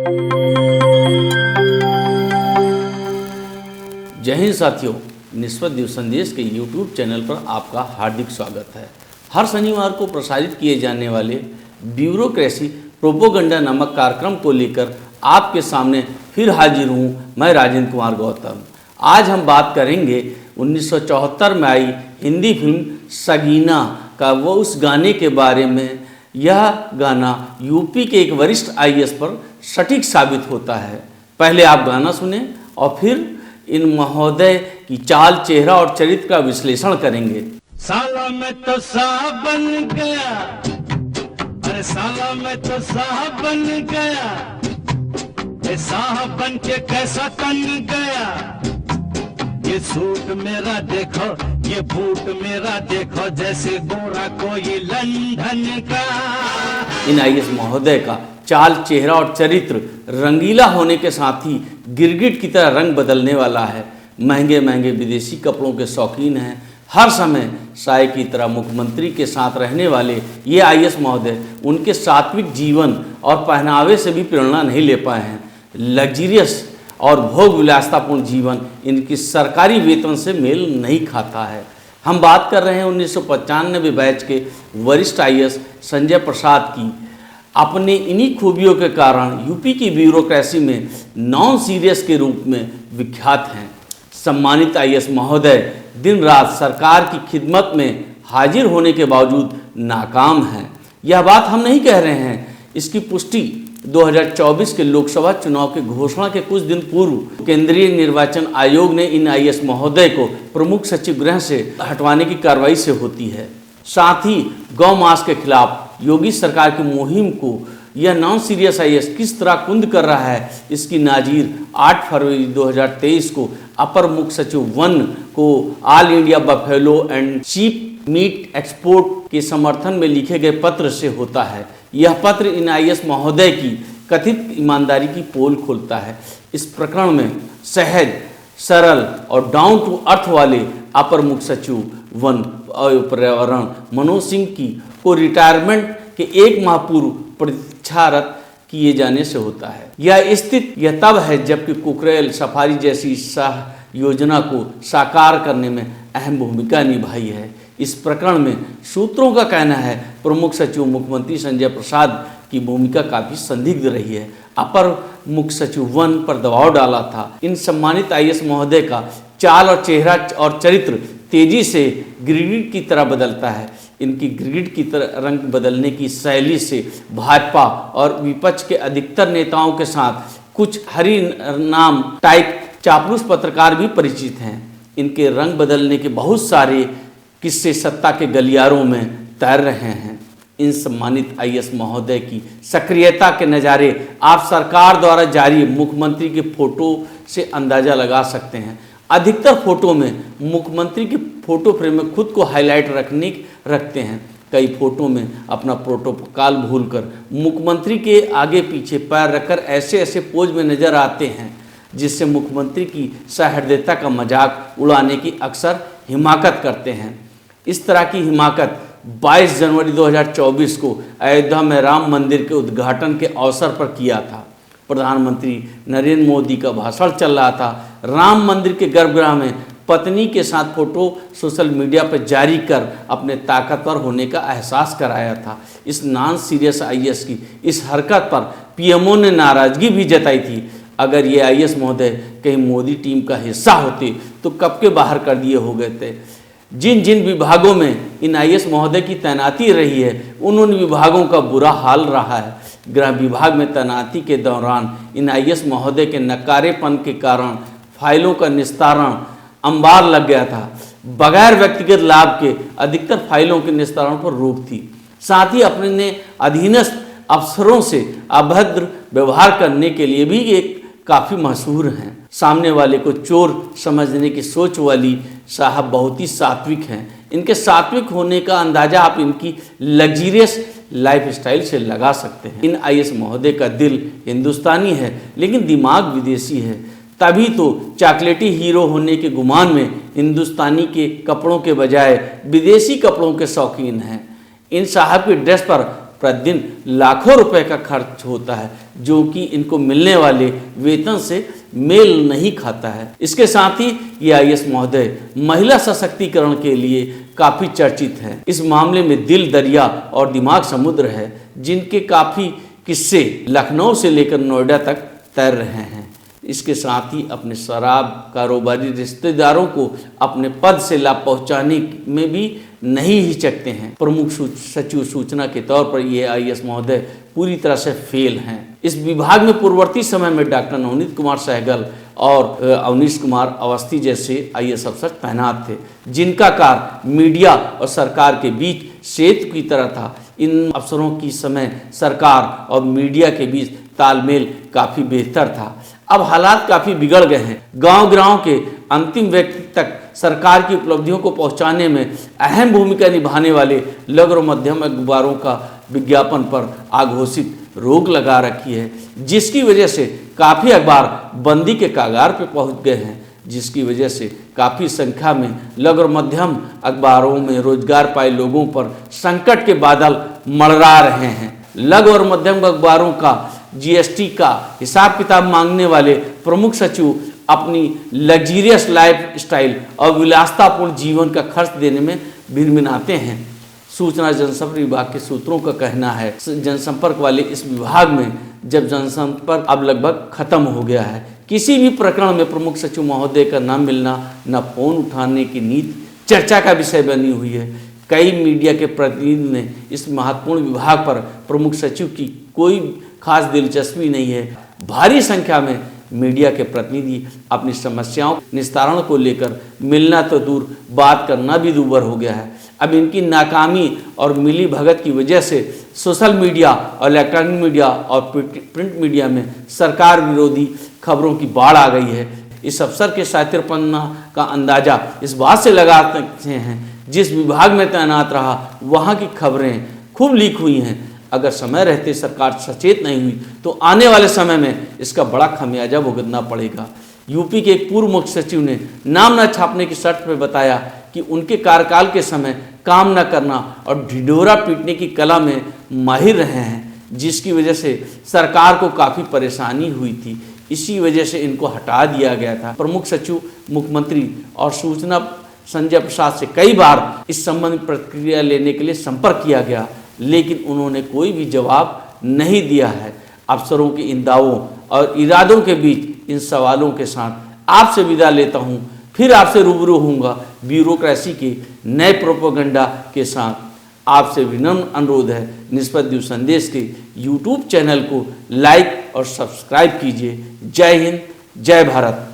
जय हिंद साथियों, निस्पत दिव्य संदेश के YouTube चैनल पर आपका हार्दिक स्वागत है। हर शनिवार को प्रसारित किए जाने वाले ब्यूरोक्रेसी प्रोपोगंडा नामक कार्यक्रम को लेकर आपके सामने फिर हाजिर हूँ मैं राजेंद्र कुमार गौतम। आज हम बात करेंगे 1974 में आई हिंदी फिल्म सगीना का वो उस गाने के बारे में। यह गाना यूपी के एक वरिष्ठ आईएएस पर सटीक साबित होता है। पहले आप गाना सुने और फिर इन महोदय की चाल, चेहरा और चरित्र का विश्लेषण करेंगे। साला मैं तो साहब बन गया, अरे साला मैं तो साहब बन गया, ये साहब बन के कैसा तन गया, ये सूट मेरा देखो, ये बूट मेरा देखो, जैसे गोरा कोई लंदन का। इन आईएएस महोदय का चाल, चेहरा और चरित्र रंगीला होने के साथ ही गिरगिट की तरह रंग बदलने वाला है। महंगे महंगे विदेशी कपड़ों के शौकीन हैं। हर समय साय की तरह मुख्यमंत्री के साथ रहने वाले ये आईएएस महोदय उनके सात्विक जीवन और पहनावे से भी प्रेरणा नहीं ले पाए हैं। लग्जरियस और भोग विलासतापूर्ण जीवन इनकी सरकारी वेतन से मेल नहीं खाता है। हम बात कर रहे हैं 1995 बैच के वरिष्ठ आईएएस संजय प्रसाद की। अपने इन्हीं खूबियों के कारण यूपी की ब्यूरोक्रेसी में नॉन सीरियस के रूप में विख्यात हैं। सम्मानित आईएएस महोदय दिन रात सरकार की खिदमत में हाजिर होने के बावजूद नाकाम हैं। यह बात हम नहीं कह रहे हैं, इसकी पुष्टि 2024 के लोकसभा चुनाव की घोषणा के कुछ दिन पूर्व केंद्रीय निर्वाचन आयोग ने इन आईएएस महोदय को प्रमुख सचिव गृह से हटवाने की कार्रवाई से होती है। साथ ही गौ मांस के खिलाफ योगी सरकार की मुहिम को यह नॉन सीरियस आईएएस किस तरह कुंद कर रहा है, इसकी नाजीर 8 फरवरी 2023 को अपर मुख्य सचिव वन को all India buffalo and sheep meet export के समर्थन में लिखे गए पत्र से होता है। यह पत्र इन आईएएस महोदय की कथित ईमानदारी की पोल खोलता है। इस प्रकरण में सहज, सरल और डाउन टू अर्थ वाले अपर मुख्य सचिव वन और पर्यावरण मनोज सिंह की को रिटायरमेंट के 1 माह पूर्व प्रतीक्षारत किए जाने से होता है। यह स्थिति यह तब है जबकि कुकरेल सफारी जैसी शाह योजना को साकार करने में अहम भूमिका निभाई है। इस प्रकरण में सूत्रों का कहना है प्रमुख सचिव मुख्यमंत्री संजय प्रसाद की भूमिका काफी संदिग्ध रही है। अपर मुख्य सचिव वन पर दबाव डाला था। इन सम्मानित आईएएस महोदय का चाल और चेहरा और चरित्र तेजी से गिरगिट की तरह बदलता है। इनकी गिरगिट की तरह रंग बदलने की शैली से भाजपा और विपक्ष के अधिकतर नेताओं के साथ कुछ हरि नाम टाइप चापलूस पत्रकार भी परिचित हैं। इनके रंग बदलने के बहुत सारे किस्से सत्ता के गलियारों में तैर रहे हैं। इन सम्मानित आईएएस महोदय की सक्रियता के नज़ारे आप सरकार द्वारा जारी मुख्यमंत्री के फोटो से अंदाजा लगा सकते हैं। अधिकतर फोटो में मुख्यमंत्री के फोटो फ्रेम में खुद को हाईलाइट रखते हैं। कई फोटो में अपना प्रोटोकॉल भूलकर मुख्यमंत्री के आगे पीछे पैर रखकर ऐसे ऐसे पोज में नजर आते हैं जिससे मुख्यमंत्री की सहृदयता का मजाक उड़ाने की अक्सर हिमाकत करते हैं। इस तरह की हिमाकत 22 जनवरी 2024 को अयोध्या में राम मंदिर के उद्घाटन के अवसर पर किया था। प्रधानमंत्री नरेंद्र मोदी का भाषण चल रहा था। राम मंदिर के गर्भगृह में पत्नी के साथ फोटो सोशल मीडिया पर जारी कर अपने ताकतवर होने का एहसास कराया था। इस नॉन सीरियस आईएएस की इस हरकत पर पीएमओ ने नाराजगी भी जताई थी। अगर ये आईएएस महोदय कहीं मोदी टीम का हिस्सा होते तो कब के बाहर कर दिए हो गए थे। जिन जिन विभागों में इन आईएएस महोदय की तैनाती रही है उन विभागों का बुरा हाल रहा है। गृह विभाग में तैनाती के दौरान इन आईएएस महोदय के नकारेपन के कारण फाइलों का निस्तारण अंबार लग गया था। बगैर व्यक्तिगत लाभ के अधिकतर फाइलों के निस्तारण पर रोक थी। साथ ही अपने अधीनस्थ अफसरों से अभद्र व्यवहार करने के लिए भी एक काफ़ी मशहूर हैं। सामने वाले को चोर समझने की सोच वाली साहब बहुत ही सात्विक हैं। इनके सात्विक होने का अंदाजा आप इनकी लग्जरियस लाइफस्टाइल से लगा सकते हैं। इन आईएएस महोदय का दिल हिंदुस्तानी है लेकिन दिमाग विदेशी है। तभी तो चॉकलेटी हीरो होने के गुमान में हिंदुस्तानी के कपड़ों के बजाय विदेशी कपड़ों के शौकीन हैं। इन साहब की ड्रेस पर प्रतिदिन लाखों रुपए का खर्च होता है, जो कि इनको मिलने वाले वेतन से मेल नहीं खाता है। इसके साथ ही ये आईएएस महोदय महिला सशक्तिकरण के लिए काफ़ी चर्चित हैं। इस मामले में दिल दरिया और दिमाग समुद्र है, जिनके काफ़ी किस्से लखनऊ से लेकर नोएडा तक तैर रहे हैं। इसके साथ ही अपने शराब कारोबारी रिश्तेदारों को अपने पद से लाभ पहुंचाने में भी नहीं हिचकते हैं। प्रमुख सचिव सूचना के तौर पर ये आईएएस महोदय पूरी तरह से फेल हैं। इस विभाग में पूर्ववर्ती समय में डॉक्टर नवनीत कुमार सहगल और अवनीश कुमार अवस्थी जैसे आईएएस अफसर तैनात थे, जिनका कार्य मीडिया और सरकार के बीच सेतु की तरह था। इन अफसरों की समय सरकार और मीडिया के बीच तालमेल काफ़ी बेहतर था। अब हालात काफ़ी बिगड़ गए हैं। गांव-गांव के अंतिम व्यक्ति तक सरकार की उपलब्धियों को पहुंचाने में अहम भूमिका निभाने वाले लघु और मध्यम अखबारों का विज्ञापन पर आघोषित रोक लगा रखी है, जिसकी वजह से काफ़ी अखबार बंदी के कगार पर पहुंच गए हैं, जिसकी वजह से काफ़ी संख्या में लघु और मध्यम अखबारों में रोजगार पाए लोगों पर संकट के बादल मंडरा रहे हैं। लघु और मध्यम अखबारों का जीएसटी का हिसाब किताब मांगने वाले प्रमुख सचिव अपनी लग्जरियस लाइफ स्टाइल और विलासतापूर्ण जीवन का खर्च देने में भिनभिनाते हैं। सूचना जनसंपर्क विभाग के सूत्रों का कहना है, जनसंपर्क वाले इस विभाग में जब जनसंपर्क अब लगभग खत्म हो गया है। किसी भी प्रकरण में प्रमुख सचिव महोदय का न मिलना, न फोन उठाने की नीति चर्चा का विषय बनी हुई है। कई मीडिया के प्रतिनिधि ने इस महत्वपूर्ण विभाग पर प्रमुख सचिव की कोई खास दिलचस्पी नहीं है। भारी संख्या में मीडिया के प्रतिनिधि अपनी समस्याओं निस्तारण को लेकर मिलना तो दूर, बात करना भी दूभर हो गया है। अब इनकी नाकामी और मिली भगत की वजह से सोशल मीडिया और इलेक्ट्रॉनिक मीडिया और प्रिंट मीडिया में सरकार विरोधी खबरों की बाढ़ आ गई है। इस अफसर के सातिरपन्ना का अंदाजा इस बात से लगा सकते हैं, जिस विभाग में तैनात रहा वहाँ की खबरें खूब लीक हुई हैं। अगर समय रहते सरकार सचेत नहीं हुई तो आने वाले समय में इसका बड़ा खमियाजा भुगतना पड़ेगा। यूपी के एक पूर्व मुख्य सचिव ने नाम न छापने की शर्त पर बताया कि उनके कार्यकाल के समय काम न करना और ढिढोरा पीटने की कला में माहिर रहे हैं, जिसकी वजह से सरकार को काफ़ी परेशानी हुई थी। इसी वजह से इनको हटा दिया गया था। प्रमुख सचिव मुख्यमंत्री और सूचना संजय प्रसाद से कई बार इस संबंध में प्रतिक्रिया लेने के लिए संपर्क किया गया, लेकिन उन्होंने कोई भी जवाब नहीं दिया है। अफसरों के इन दावों और इरादों के बीच इन सवालों के साथ आपसे विदा लेता हूं। फिर आपसे रूबरू होऊंगा ब्यूरोक्रेसी के नए प्रोपेगेंडा के साथ। आपसे विनम्र अनुरोध है, निष्पक्ष न्यूज़ संदेश के यूट्यूब चैनल को लाइक और सब्सक्राइब कीजिए। जय हिंद, जय भारत।